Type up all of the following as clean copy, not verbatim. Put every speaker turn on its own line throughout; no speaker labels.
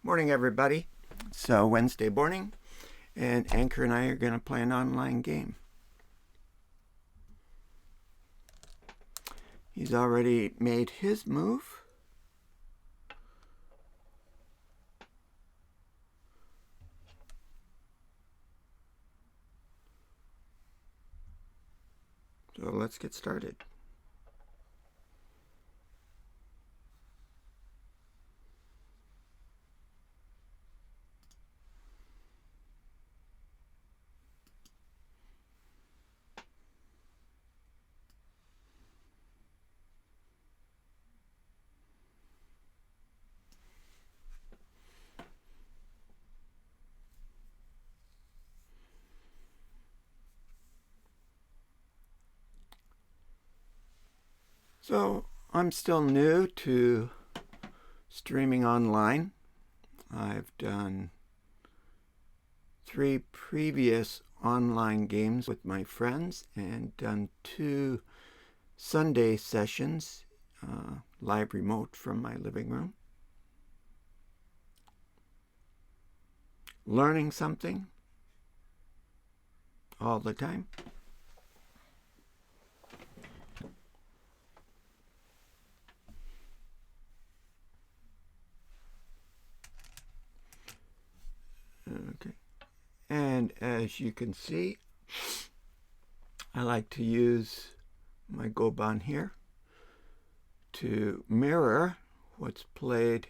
Morning, everybody. So Wednesday morning, and Anchor and I are going to play an online game. He's already made his move. So let's get started. So I'm still new to streaming online. I've done 3 previous online games with my friends and done 2 Sunday sessions live remote from my living room. Learning something all the time. Okay. And as you can see, I like to use my Goban here to mirror what's played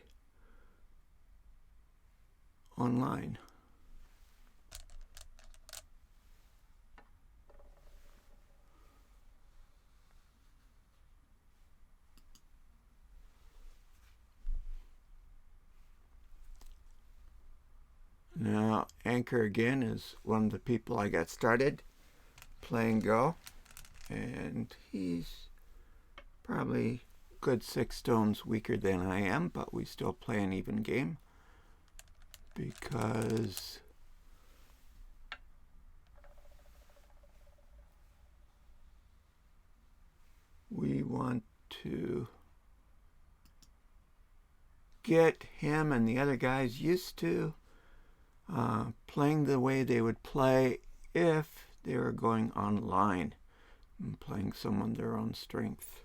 online. Now, Anchor again is one of the people I got started playing Go, and he's probably good 6 stones weaker than I am, but we still play an even game because we want to get him and the other guys used to playing the way they would play if they were going online and playing someone their own strength.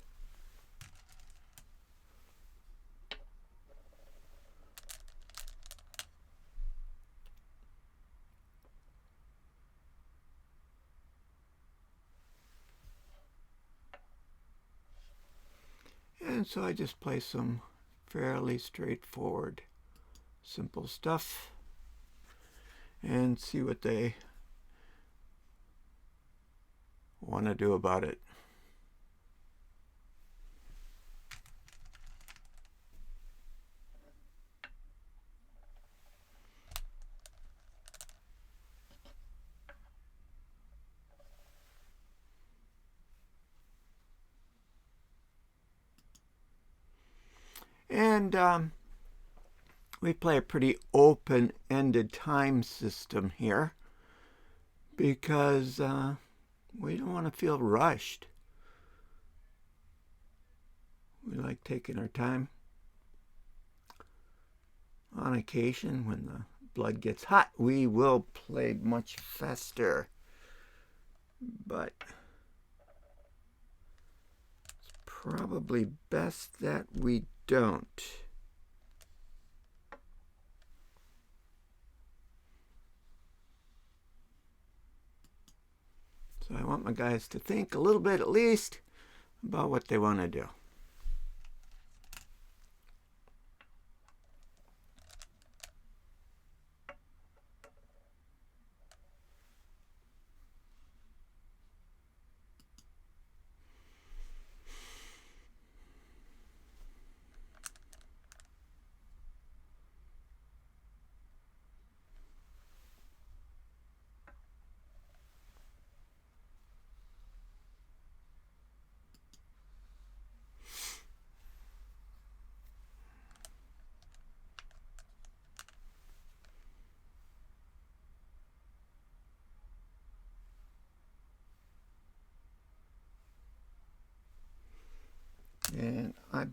And so I just play some fairly straightforward, simple stuff and see what they want to do about it. And we play a pretty open-ended time system here because we don't want to feel rushed. We like taking our time. On occasion, when the blood gets hot, we will play much faster. But it's probably best that we don't. So I want my guys to think a little bit at least about what they want to do.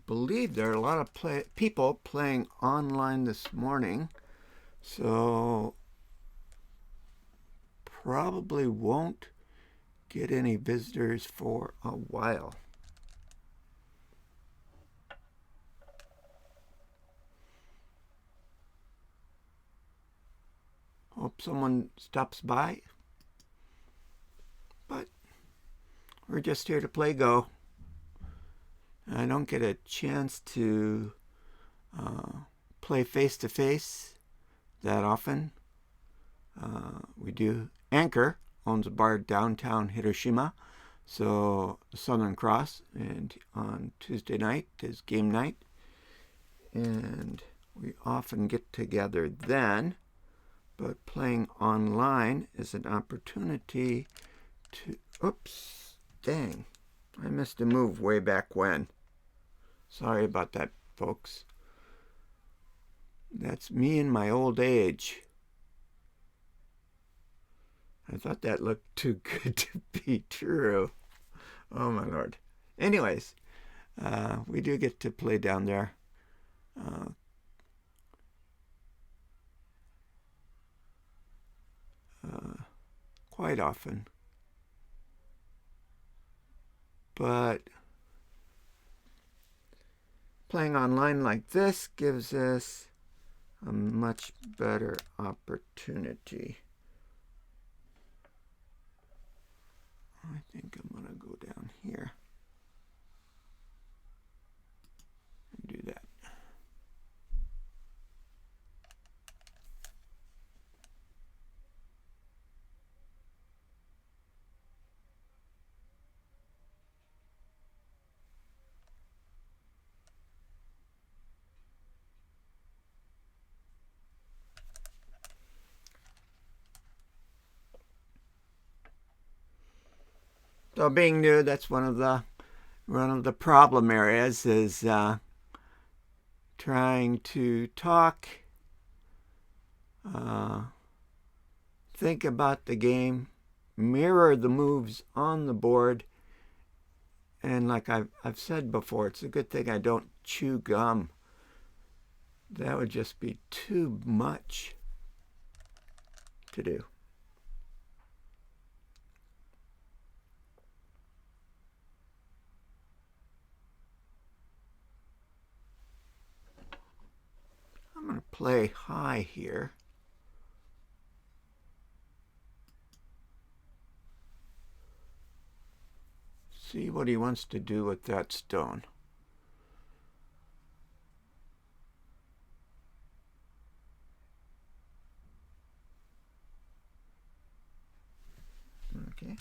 believe there are a lot of people playing online this morning, so probably won't get any visitors for a while. Hope someone stops by, but we're just here to play Go. I don't get a chance to play face-to-face that often. We do. Anchor owns a bar downtown Hiroshima, so Southern Cross, and on Tuesday night is game night, and we often get together then. But playing online is an opportunity to... Oops, dang. I missed a move way back when. Sorry about that, folks. That's me in my old age. I thought that looked too good to be true. Oh, my Lord. Anyways, we do get to play down there. Quite often. But playing online like this gives us a much better opportunity. I think I'm going to go down here and do that. So being new, that's one of the problem areas is trying to talk, think about the game, mirror the moves on the board, and like I've said before, it's a good thing I don't chew gum. That would just be too much to do. I'm going to play high here. See what he wants to do with that stone. Okay.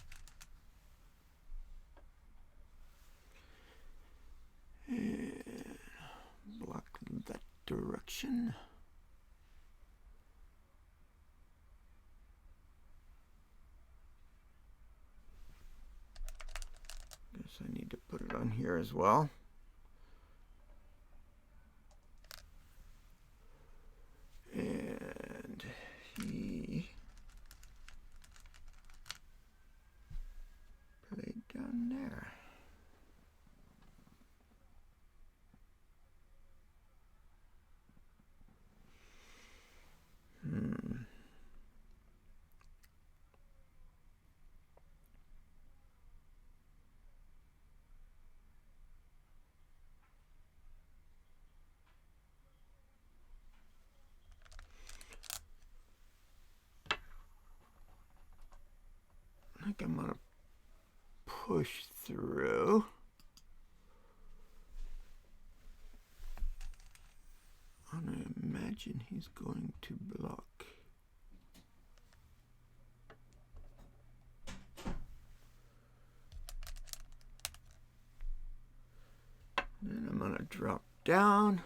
And block that direction. Guess I need to put it on here as well. And he played down there. I think I'm going to push through. And I imagine he's going to block. Then I'm going to drop down.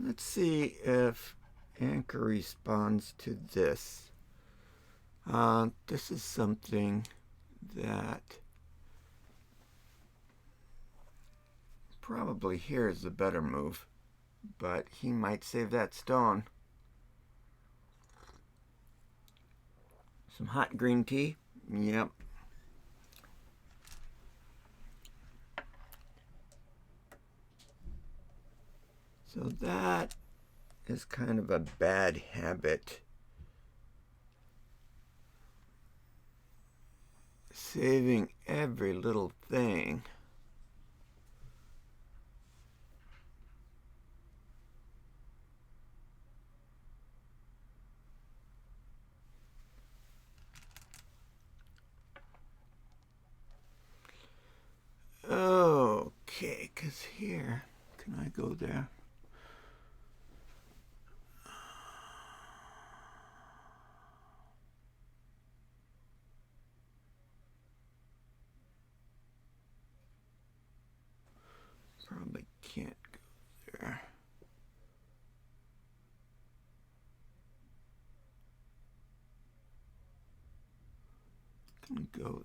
Let's see if Anchor responds to this. This is something that probably here is the better move, but he might save that stone. Some hot green tea? Yep. So that is kind of a bad habit. Saving every little thing. Okay, because here, can I go there? Probably can't go there. Can go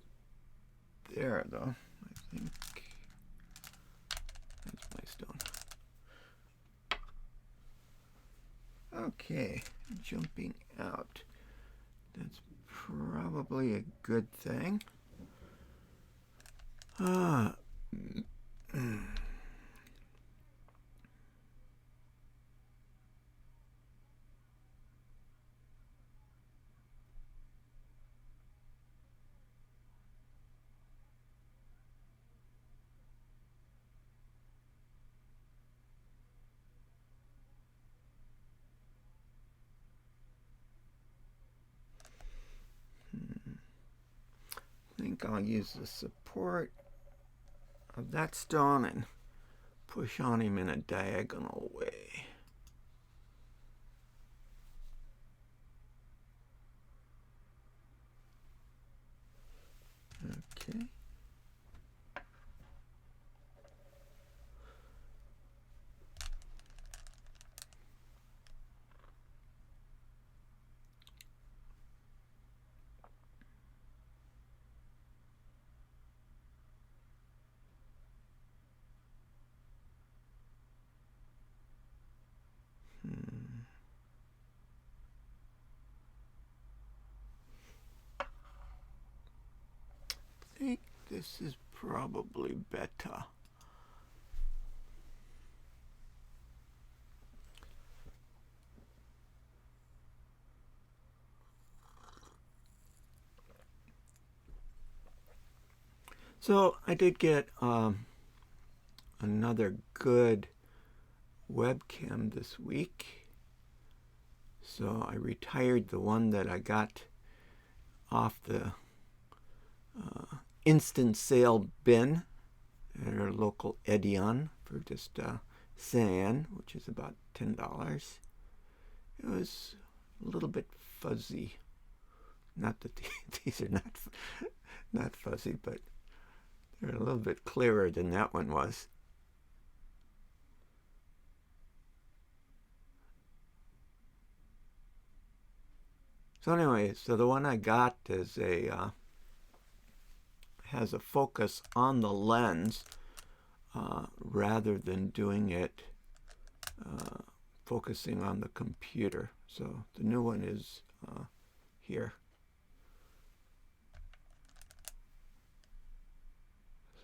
there though, I think. That's my stone. Okay, jumping out. That's probably a good thing. I think I'll use the support of that stone and push on him in a diagonal way. Okay. I think this is probably better. So I did get another good webcam this week. So I retired the one that I got off the instant sale bin at our local Edion for just $1, which is about $10. It was a little bit fuzzy. Not that these are not fuzzy, but they're a little bit clearer than that one was. So anyway, so the one I got is has a focus on the lens rather than doing it focusing on the computer. So the new one is here.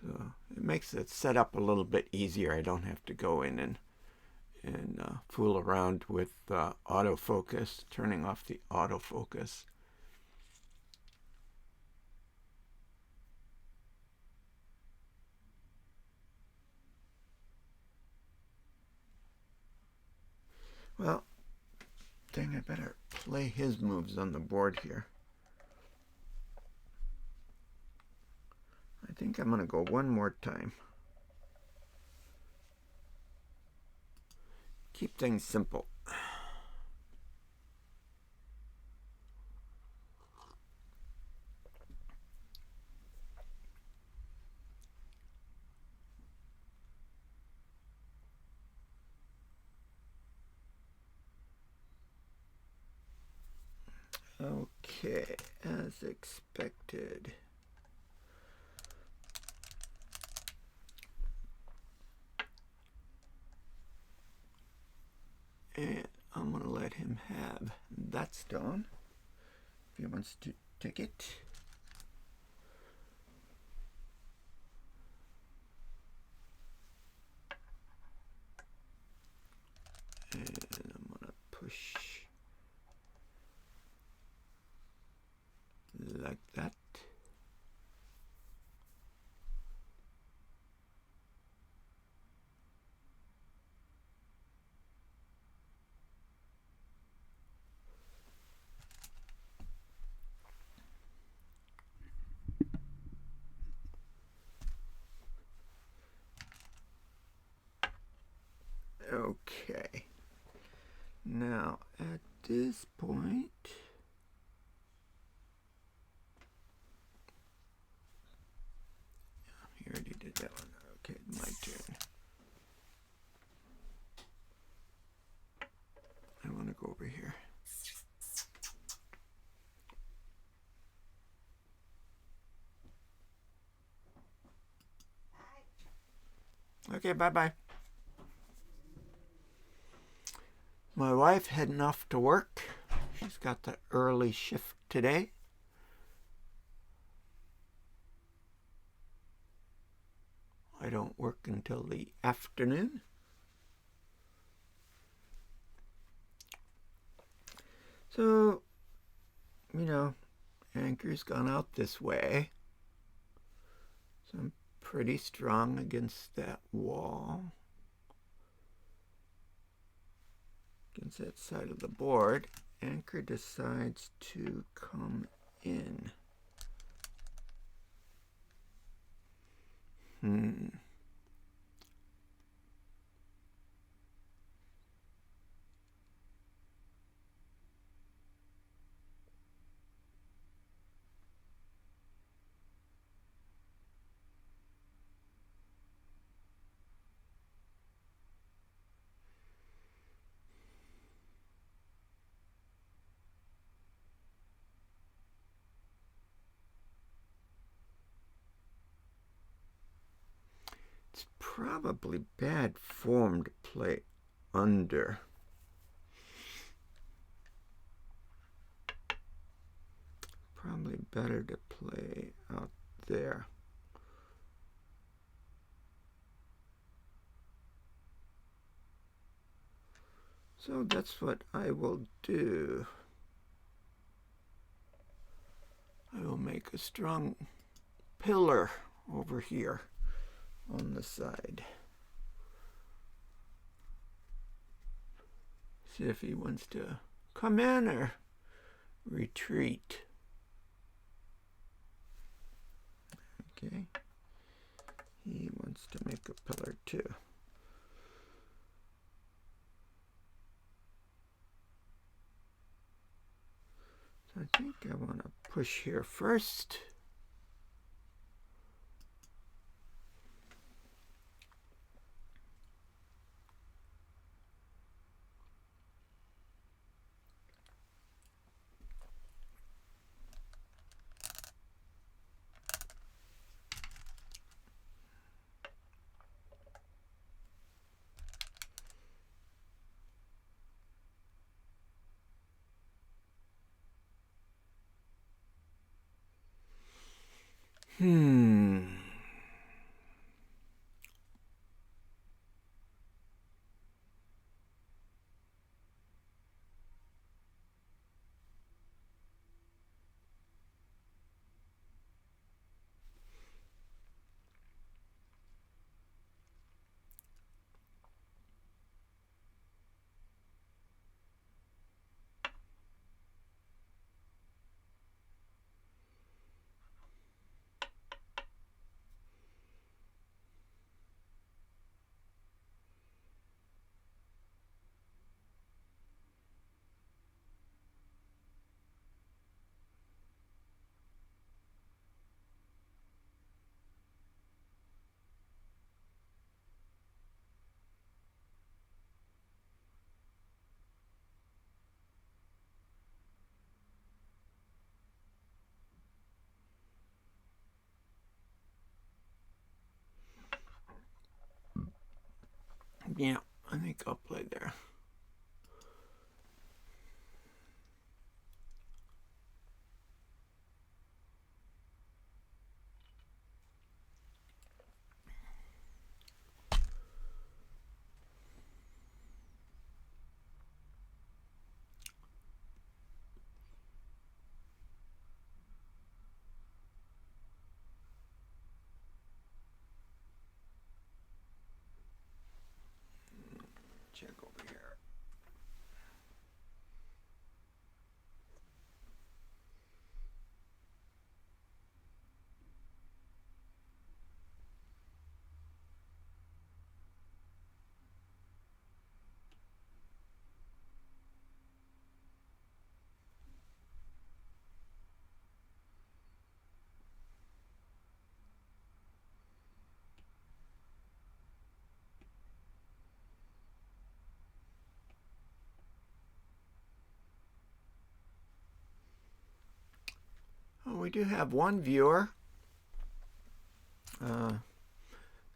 So it makes it set up a little bit easier. I don't have to go in and fool around with autofocus, turning off the autofocus. Well, dang, I better play his moves on the board here. I think I'm going to go one more time. Keep things simple. Okay, as expected. And I'm going to let him have that stone if he wants to take it. And I'm going to push like that. Okay. Now, at this point, he already did that one. Okay, my turn. I want to go over here. Okay, bye-bye. My wife heading off to work. She's got the early shift today. I don't work until the afternoon. So, you know, anchor's gone out this way. So I'm pretty strong against that wall. Against that side of the board. Anchor decides to come in. It's probably bad form to play under. Probably better to play out there. So that's what I will do. I will make a strong pillar over here on the side. See if he wants to come in or retreat. Okay. He wants to make a pillar too. So I think I want to push here first. Yeah, I think I'll play there. Check over here. Oh, we do have one viewer.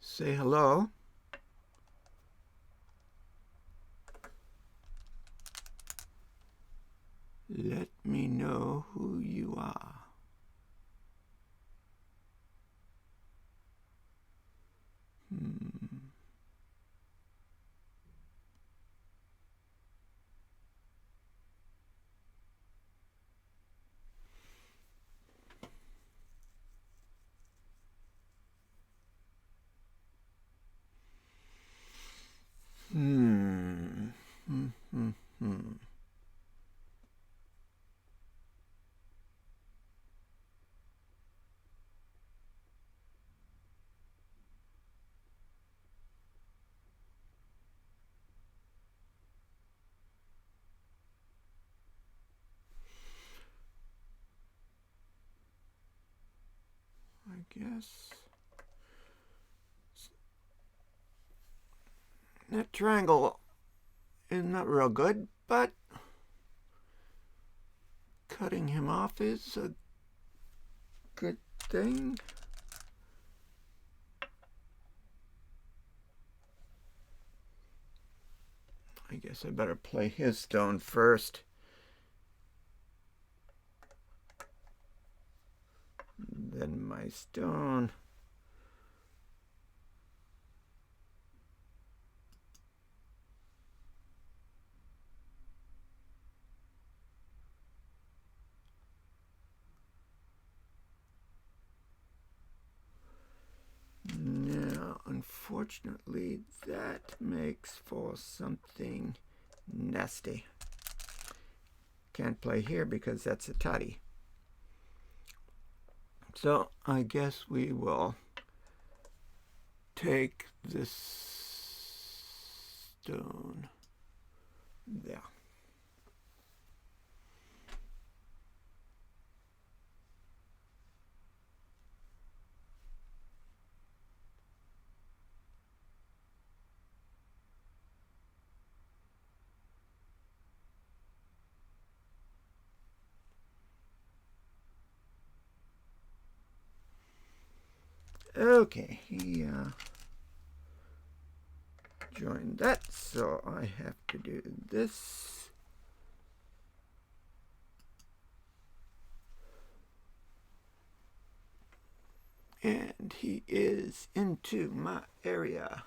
Say hello. Let me know who you are. Hmm. Hmm. Hmm. Hmm. I guess that triangle is not real good, but cutting him off is a good thing. I guess I better play his stone first. Then my stone. Now, unfortunately, that makes for something nasty. Can't play here because that's a tutty. So I guess we will take this stone there. Okay, he joined that, so I have to do this. And he is into my area.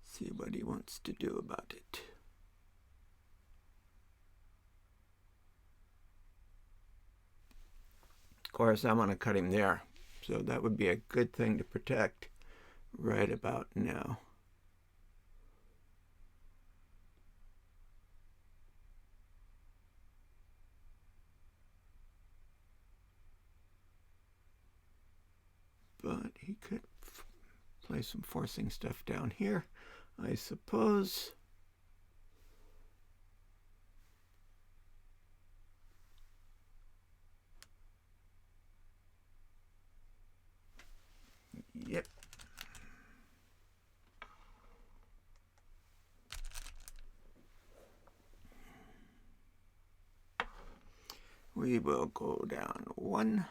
See what he wants to do about it. Of course, I want to cut him there, so that would be a good thing to protect right about now. But he could play some forcing stuff down here, I suppose. Yep. We will go down one.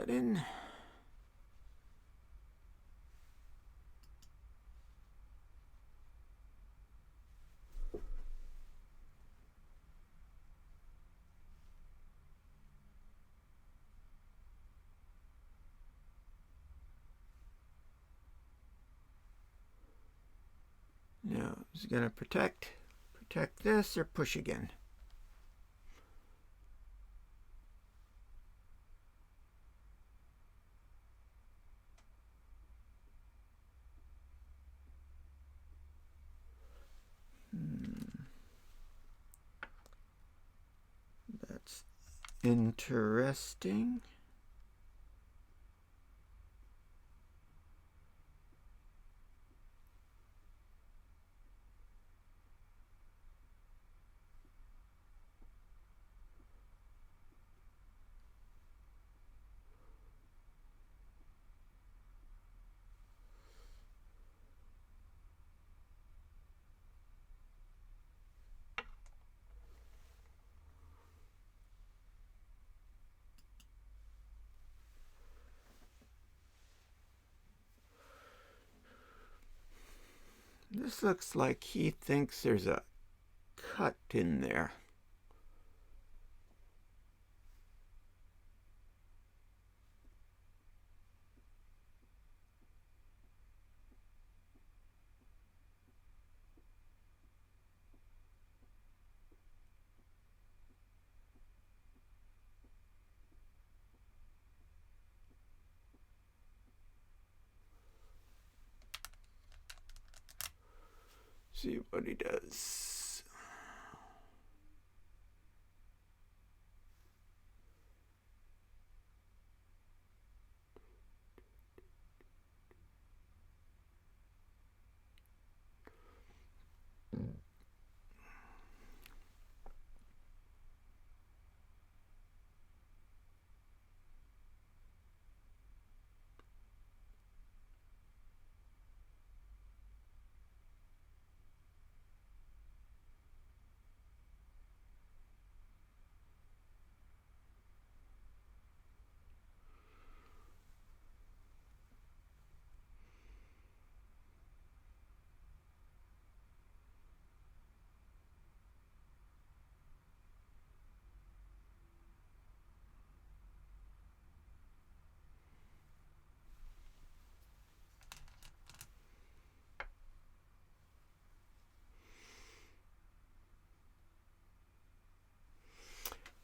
button. Now, is it going to protect this or push again? That's interesting. This looks like he thinks there's a cut in there. See what he does.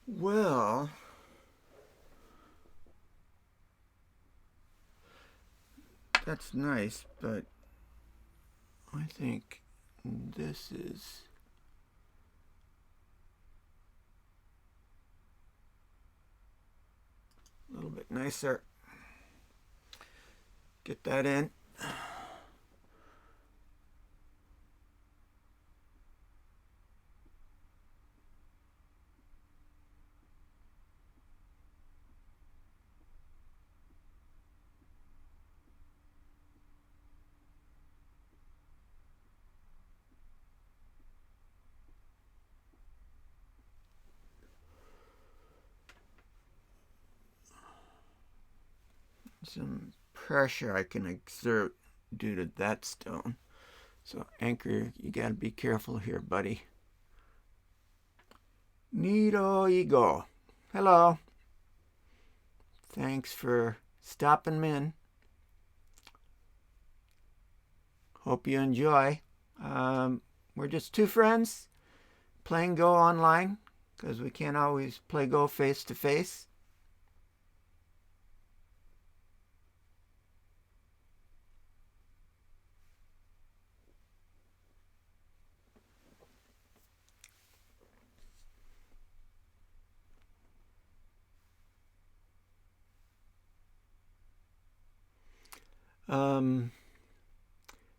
Well, that's nice, but I think this is a little bit nicer. Get that in. Some pressure I can exert due to that stone. So anchor, you gotta be careful here, buddy. Neato ego. Hello. Thanks for stopping in. Hope you enjoy. We're just two friends playing Go online because we can't always play Go face to face.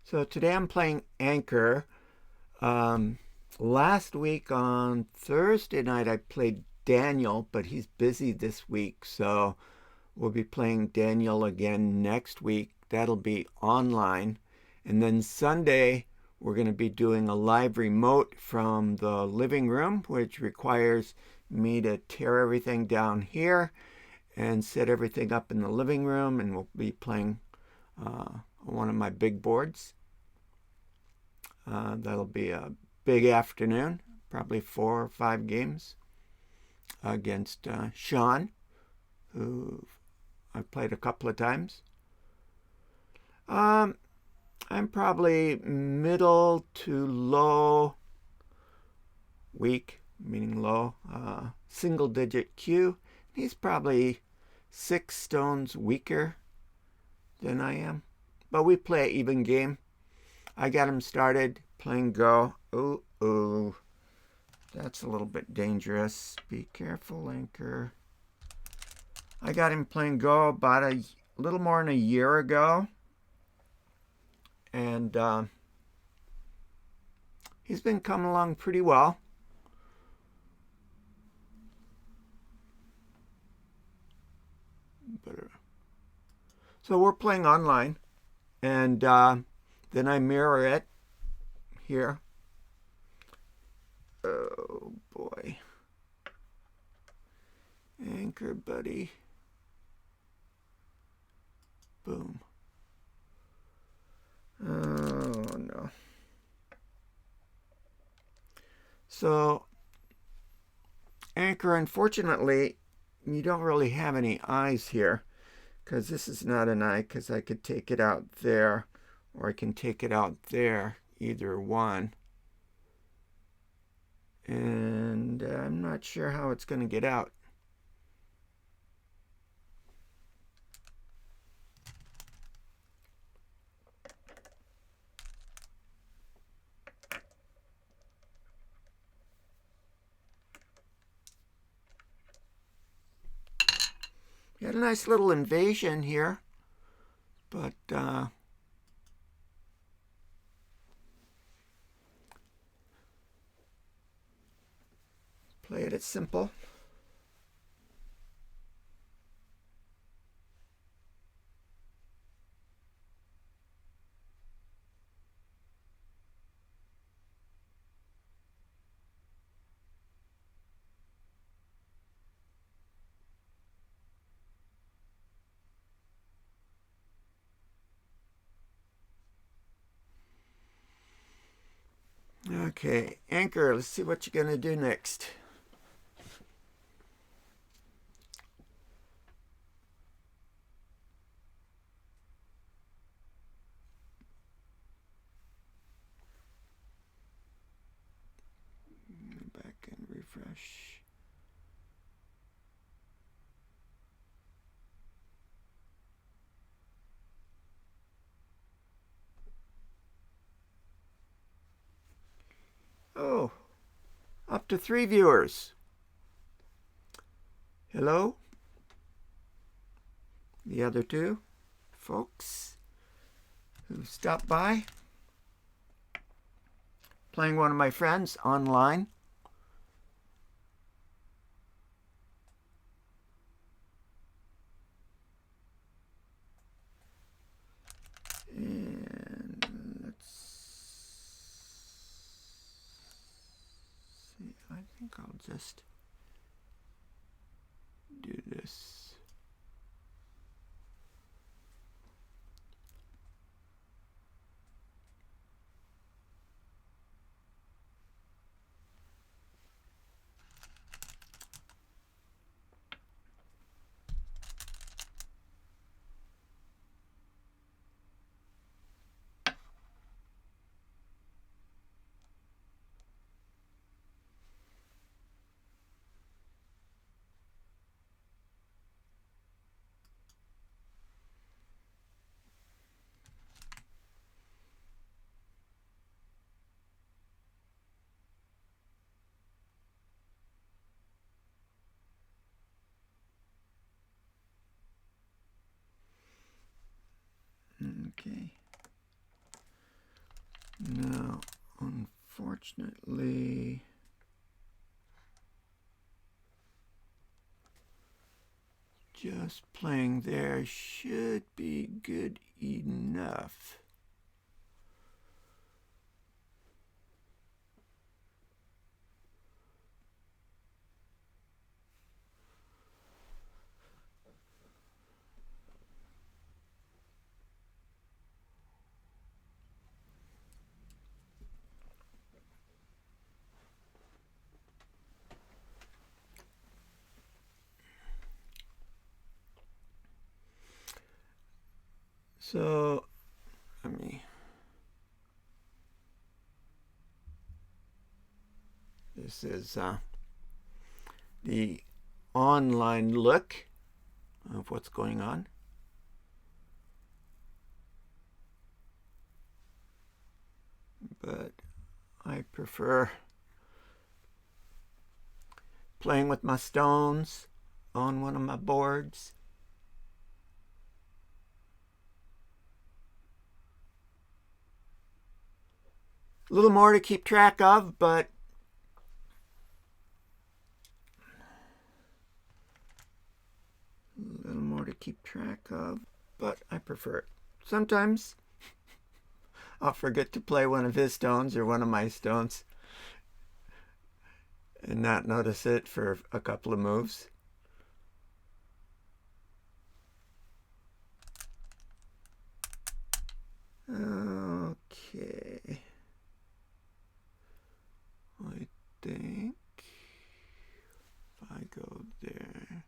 So today I'm playing Anchor. Last week on Thursday night I played Daniel, but he's busy this week, so we'll be playing Daniel again next week. That'll be online. And then Sunday we're going to be doing a live remote from the living room, which requires me to tear everything down here and set everything up in the living room, and we'll be playing one of my big boards. That'll be a big afternoon, probably 4 or 5 games against Sean, who I've played a couple of times. I'm probably middle to low weak, meaning low, single digit Q. He's probably 6 stones weaker than I am. But we play an even game. I got him started playing Go. Ooh. That's a little bit dangerous. Be careful, Anchor. I got him playing Go about a little more than a year ago. And he's been coming along pretty well. So we're playing online. And then I mirror it here. Oh, boy. Anchor, buddy. Boom. Oh, no. So, Anchor, unfortunately, you don't really have any eyes here, because this is not an eye, because I could take it out there, or I can take it out there, either one. And I'm not sure how it's going to get out. We had a nice little invasion here, but play it simple. Okay, Anchor, let's see what you're going to do next. Back and refresh. Oh, up to 3 viewers. Hello? The other 2 folks who stopped by. Playing one of my friends online. And let's see, I think I'll just do this. Okay. Now, unfortunately, just playing there should be good enough. So let me. This is the online look of what's going on. But I prefer playing with my stones on one of my boards. A little more to keep track of, but I prefer it. Sometimes I'll forget to play one of his stones or one of my stones and not notice it for a couple of moves. Okay. I think if I go there,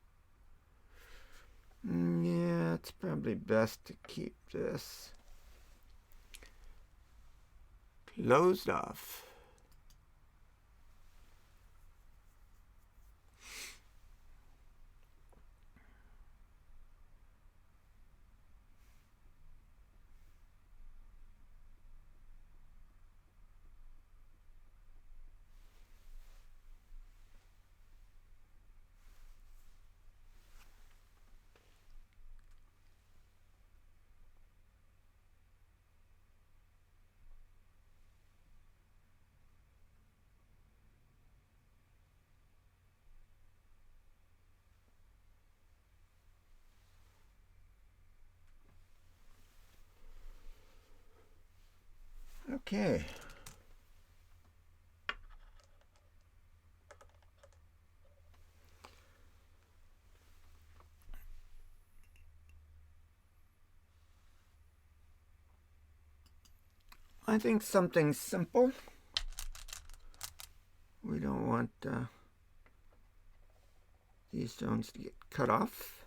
yeah, it's probably best to keep this closed off. Okay. I think something simple. We don't want these stones to get cut off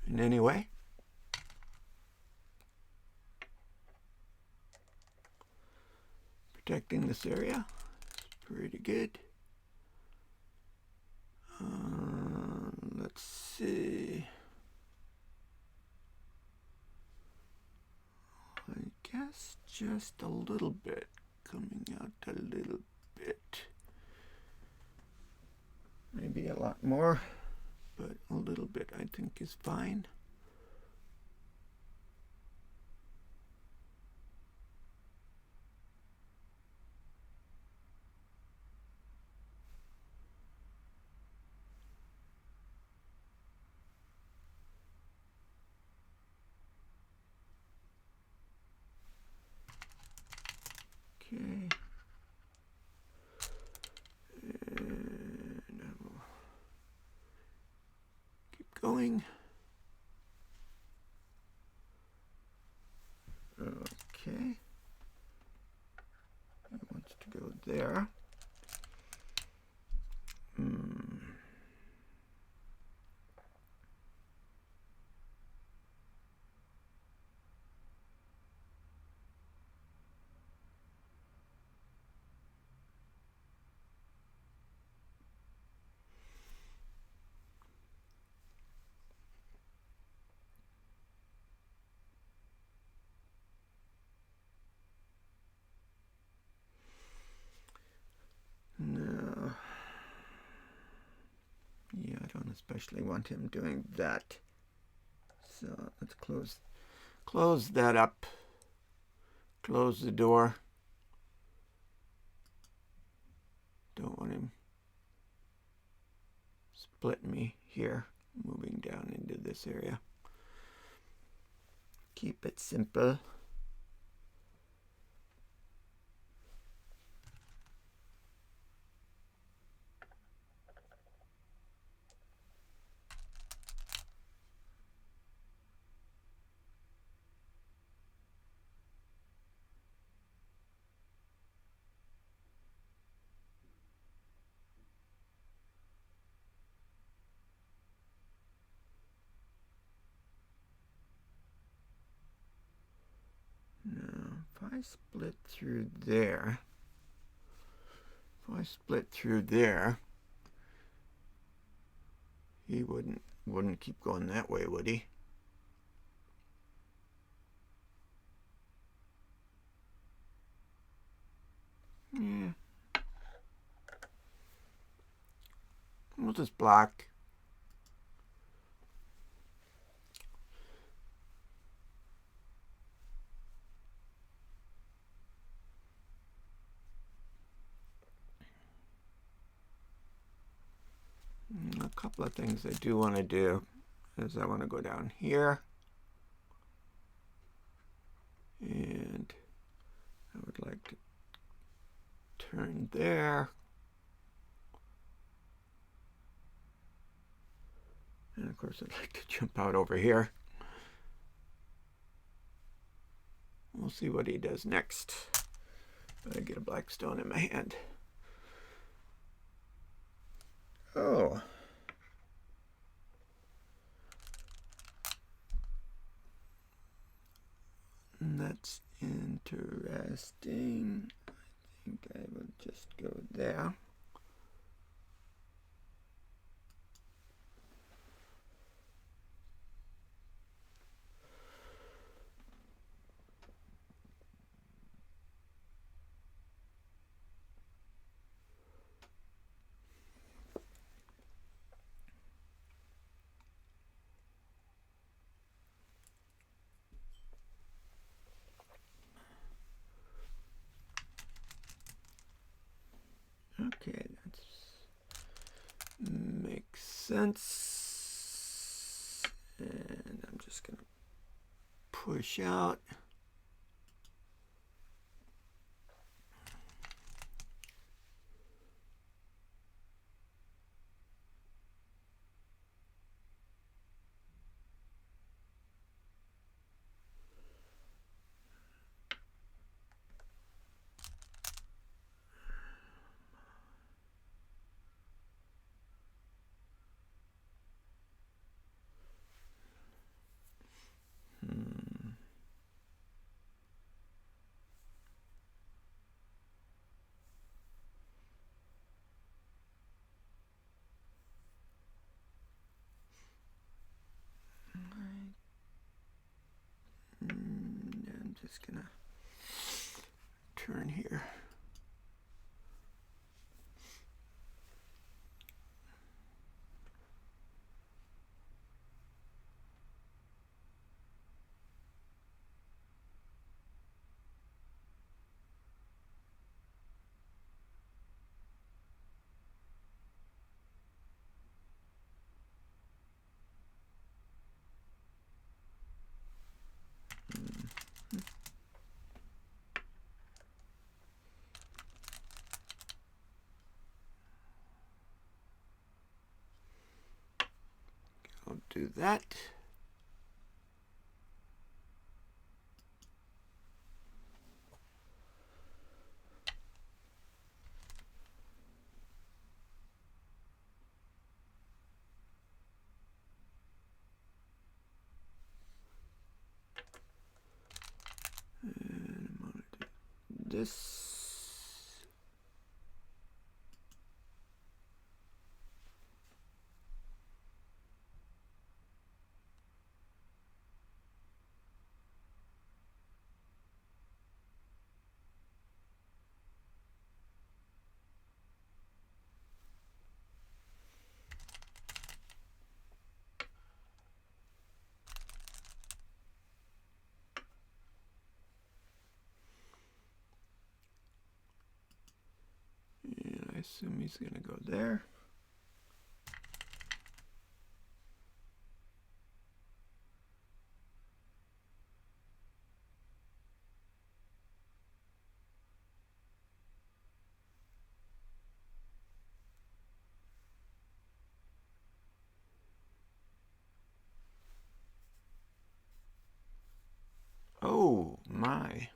in any way. Protecting this area is pretty good. Let's see. I guess just a little bit, coming out a little bit. Maybe a lot more, but a little bit I think is fine. Okay. And I will keep going. Okay. It wants to go there. No. Yeah, I don't especially want him doing that. So let's close that up. Close the door. Don't want him split me here, moving down into this area. Keep it simple. I split through there, if I split through there, he wouldn't keep going that way, would he? Yeah. We'll just block. A couple of things I do want to do is I want to go down here, and I would like to turn there, and of course I'd like to jump out over here. We'll see what he does next. I get a black stone in my hand. Oh. That's interesting. I think I will just go there. Okay, that makes sense. And I'm just going to push out. I'm just going to turn here. I'll do that. And I'm going to do this. And I assume he's going to go there. Oh my.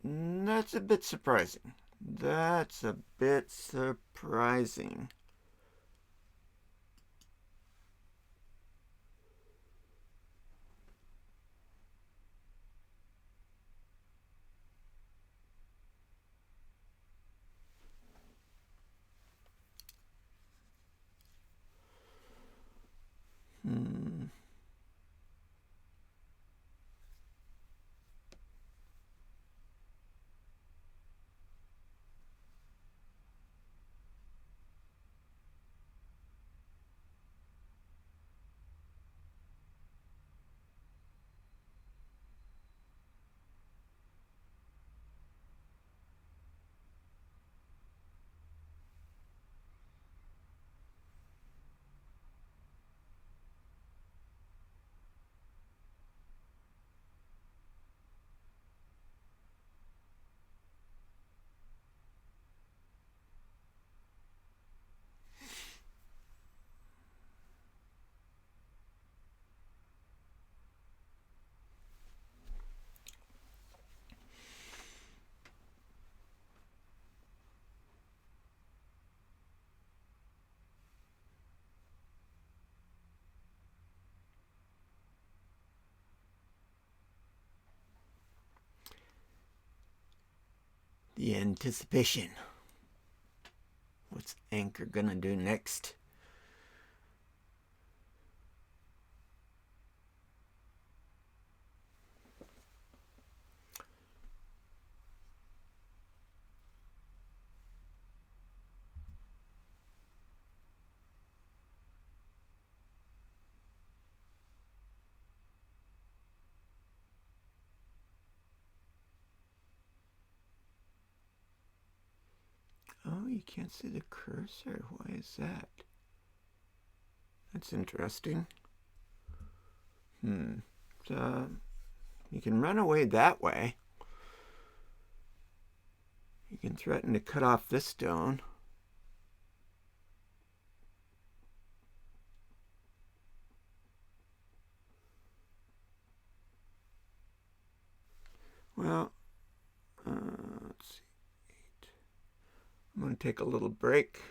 That's a bit surprising. That's a bit surprising. The anticipation. What's Anchor gonna do next? Oh, you can't see the cursor. Why is that? That's interesting. So you can run away that way. You can threaten to cut off this stone. Well, let's see. I'm going to take a little break.